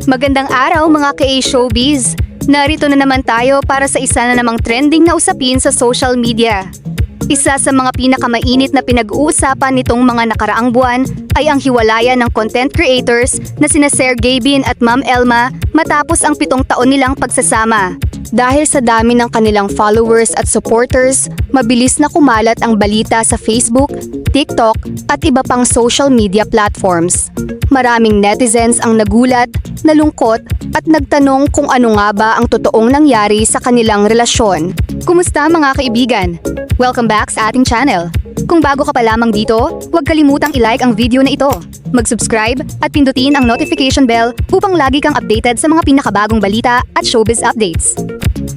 Magandang araw mga ka-showbiz! Narito na naman tayo para sa isa na namang trending na usapin sa social media. Isa sa mga pinakamainit na pinag-uusapan nitong mga nakaraang buwan ay ang hiwalayan ng content creators na sina Sergey Bin at Ma'am Elma matapos ang 7 taon nilang pagsasama. Dahil sa dami ng kanilang followers at supporters, mabilis na kumalat ang balita sa Facebook, TikTok at iba pang social media platforms. Maraming netizens ang nagulat, nalungkot at nagtanong kung ano nga ba ang totoong nangyari sa kanilang relasyon. Kumusta mga kaibigan? Welcome back sa ating channel. Kung bago ka pa lamang dito, huwag kalimutang i-like ang video na ito, mag-subscribe at pindutin ang notification bell upang lagi kang updated sa mga pinakabagong balita at showbiz updates.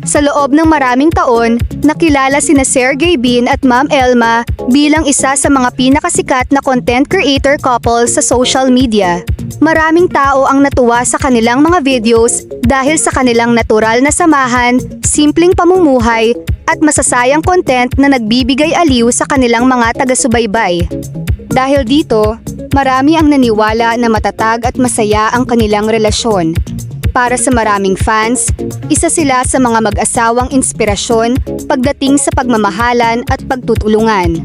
Sa loob ng maraming taon, nakilala sina Sergey Bin at Ma'am Elma bilang isa sa mga pinakasikat na content creator couple sa social media. Maraming tao ang natuwa sa kanilang mga videos dahil sa kanilang natural na samahan, simpleng pamumuhay, at masasayang content na nagbibigay aliw sa kanilang mga taga-subaybay. Dahil dito, marami ang naniwala na matatag at masaya ang kanilang relasyon. Para sa maraming fans, isa sila sa mga mag-asawang inspirasyon pagdating sa pagmamahalan at pagtutulungan.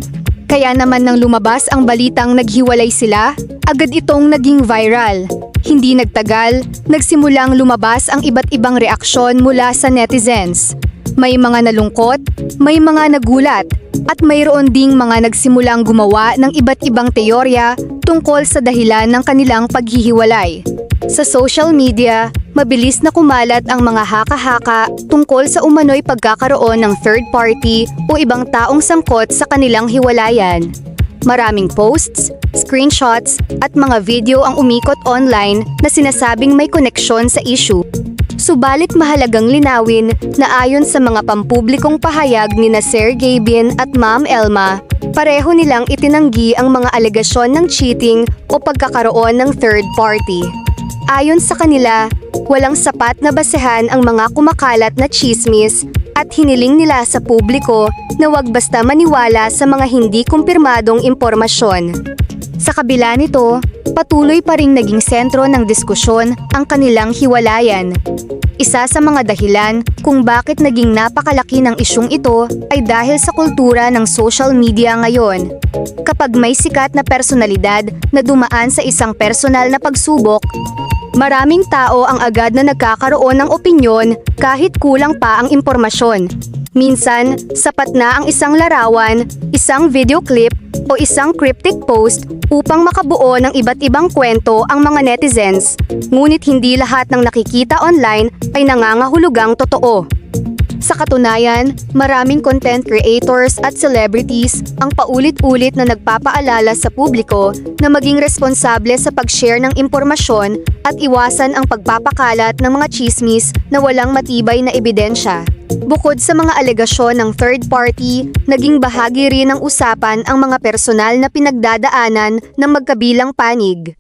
Kaya naman nang lumabas ang balitang naghiwalay sila, agad itong naging viral. Hindi nagtagal, nagsimulang lumabas ang iba't ibang reaksyon mula sa netizens. May mga nalungkot, may mga nagulat, at mayroon ding mga nagsimulang gumawa ng iba't ibang teorya tungkol sa dahilan ng kanilang paghihiwalay. Sa social media, mabilis na kumalat ang mga haka-haka tungkol sa umano'y pagkakaroon ng third party o ibang taong sangkot sa kanilang hiwalayan. Maraming posts, screenshots at mga video ang umikot online na sinasabing may koneksyon sa issue. Subalit mahalagang linawin na ayon sa mga pampublikong pahayag ni na Sergey Bin at Ma'am Elma, pareho nilang itinanggi ang mga alegasyon ng cheating o pagkakaroon ng third party. Ayon sa kanila, walang sapat na basehan ang mga kumakalat na tsismis at hiniling nila sa publiko na wag basta maniwala sa mga hindi kumpirmadong impormasyon. Sa kabila nito, patuloy pa ring naging sentro ng diskusyon ang kanilang hiwalayan. Isa sa mga dahilan kung bakit naging napakalaki ng isyung ito ay dahil sa kultura ng social media ngayon. Kapag may sikat na personalidad na dumaan sa isang personal na pagsubok, maraming tao ang agad na nagkakaroon ng opinyon kahit kulang pa ang impormasyon. Minsan, sapat na ang isang larawan, isang video clip, o isang cryptic post upang makabuo ng iba't ibang kwento ang mga netizens, ngunit hindi lahat ng nakikita online ay nangangahulugang totoo. Sa katunayan, maraming content creators at celebrities ang paulit-ulit na nagpapaalala sa publiko na maging responsable sa pag-share ng impormasyon at iwasan ang pagpapakalat ng mga tsismis na walang matibay na ebidensya. Bukod sa mga alegasyon ng third party, naging bahagi rin ng usapan ang mga personal na pinagdadaanan ng magkabilang panig.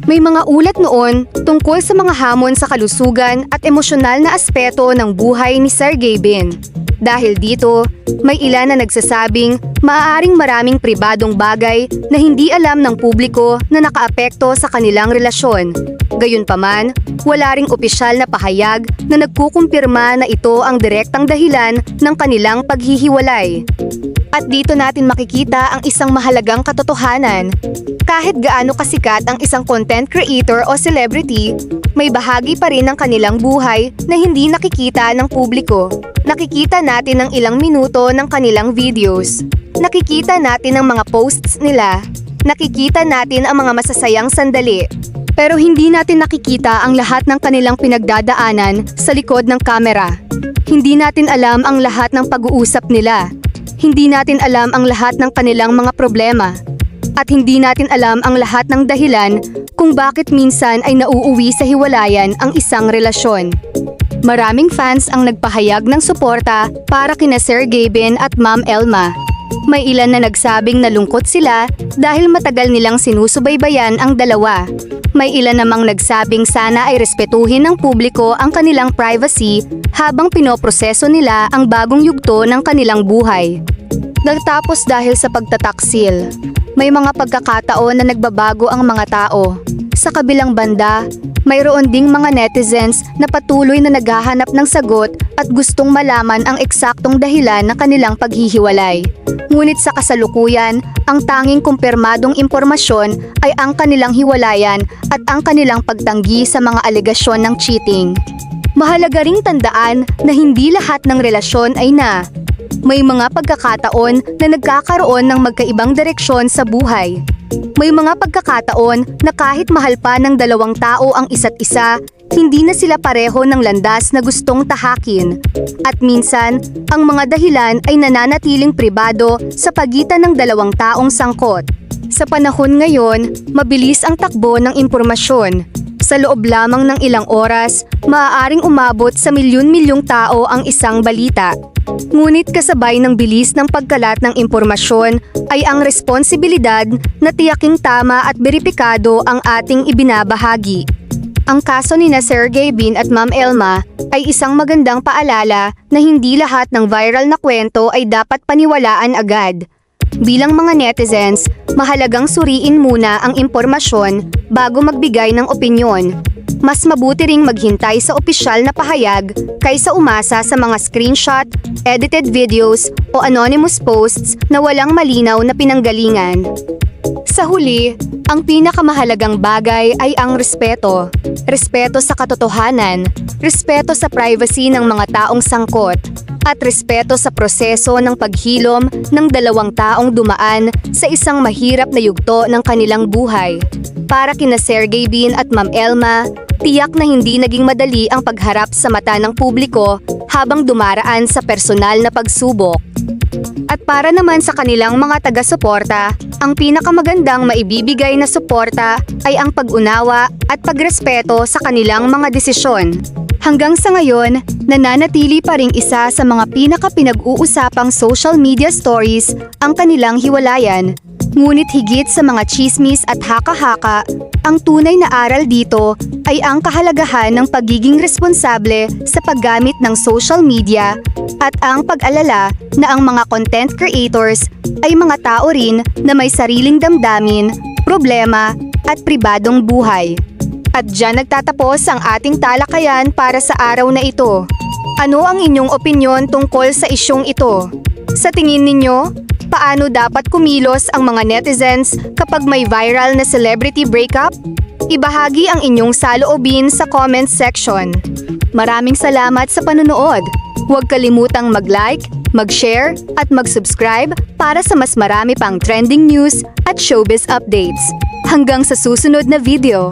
May mga ulat noon tungkol sa mga hamon sa kalusugan at emosyonal na aspeto ng buhay ni Sergey Bin. Dahil dito, may ilan na nagsasabing maaaring maraming pribadong bagay na hindi alam ng publiko na nakaapekto sa kanilang relasyon. Gayunpaman, wala ring opisyal na pahayag na nagkukumpirma na ito ang direktang dahilan ng kanilang paghihiwalay. At dito natin makikita ang isang mahalagang katotohanan. Kahit gaano kasikat ang isang content creator o celebrity, may bahagi pa rin ng kanilang buhay na hindi nakikita ng publiko. Nakikita natin ang ilang minuto ng kanilang videos. Nakikita natin ang mga posts nila. Nakikita natin ang mga masasayang sandali. Pero hindi natin nakikita ang lahat ng kanilang pinagdadaanan sa likod ng kamera. Hindi natin alam ang lahat ng pag-uusap nila. Hindi natin alam ang lahat ng kanilang mga problema. At hindi natin alam ang lahat ng dahilan kung bakit minsan ay nauuwi sa hiwalayan ang isang relasyon. Maraming fans ang nagpahayag ng suporta para kina Sergey Bin at Ma'am Elma. May ilan na nagsabing nalungkot sila dahil matagal nilang sinusubaybayan ang dalawa. May ilan namang nagsabing sana ay respetuhin ng publiko ang kanilang privacy habang pinoproseso nila ang bagong yugto ng kanilang buhay. Nagtapos dahil sa pagtataksil. May mga pagkakataon na nagbabago ang mga tao. Sa kabilang banda, Mayroon ding mga netizens na patuloy na naghahanap ng sagot at gustong malaman ang eksaktong dahilan ng kanilang paghihiwalay. Ngunit sa kasalukuyan, ang tanging kumpirmadong impormasyon ay ang kanilang hiwalayan at ang kanilang pagtanggi sa mga alegasyon ng cheating. Mahalaga ring tandaan na hindi lahat ng relasyon ay na. May mga pagkakataon na nagkakaroon ng magkaibang direksyon sa buhay. May mga pagkakataon na kahit mahal pa ng dalawang tao ang isa't isa, hindi na sila pareho ng landas na gustong tahakin. At minsan, ang mga dahilan ay nananatiling pribado sa pagitan ng dalawang taong sangkot. Sa panahon ngayon, mabilis ang takbo ng impormasyon. Sa loob lamang ng ilang oras, maaaring umabot sa milyon-milyong tao ang isang balita. Ngunit kasabay ng bilis ng pagkalat ng impormasyon ay ang responsibilidad na tiyaking tama at beripikado ang ating ibinabahagi. Ang kaso ni Sergey Bin at Ma'am Elma ay isang magandang paalala na hindi lahat ng viral na kwento ay dapat paniwalaan agad. Bilang mga netizens, mahalagang suriin muna ang impormasyon bago magbigay ng opinyon. Mas mabuti ring maghintay sa opisyal na pahayag kaysa umasa sa mga screenshot, edited videos o anonymous posts na walang malinaw na pinanggalingan. Sa huli, ang pinakamahalagang bagay ay ang respeto. Respeto sa katotohanan, respeto sa privacy ng mga taong sangkot, at respeto sa proseso ng paghilom ng dalawang taong dumaan sa isang mahirap na yugto ng kanilang buhay. Para kina Sergey Bin at Ma'am Elma, tiyak na hindi naging madali ang pagharap sa mata ng publiko habang dumaraan sa personal na pagsubok. At para naman sa kanilang mga taga-suporta, ang pinakamagandang maibibigay na suporta ay ang pag-unawa at pagrespeto sa kanilang mga desisyon. Hanggang sa ngayon, nananatili pa ring isa sa mga pinaka-pinag-uusapang social media stories ang kanilang hiwalayan. Ngunit higit sa mga chismis at haka-haka, ang tunay na aral dito ay ang kahalagahan ng pagiging responsable sa paggamit ng social media at ang pag-alala na ang mga content creators ay mga tao rin na may sariling damdamin, problema at pribadong buhay. At diyan nagtatapos ang ating talakayan para sa araw na ito. Ano ang inyong opinyon tungkol sa isyong ito? Sa tingin ninyo, paano dapat kumilos ang mga netizens kapag may viral na celebrity breakup? Ibahagi ang inyong saloobin sa comment section. Maraming salamat sa panonood. Huwag kalimutang mag-like, mag-share at mag-subscribe para sa mas marami pang trending news at showbiz updates. Hanggang sa susunod na video.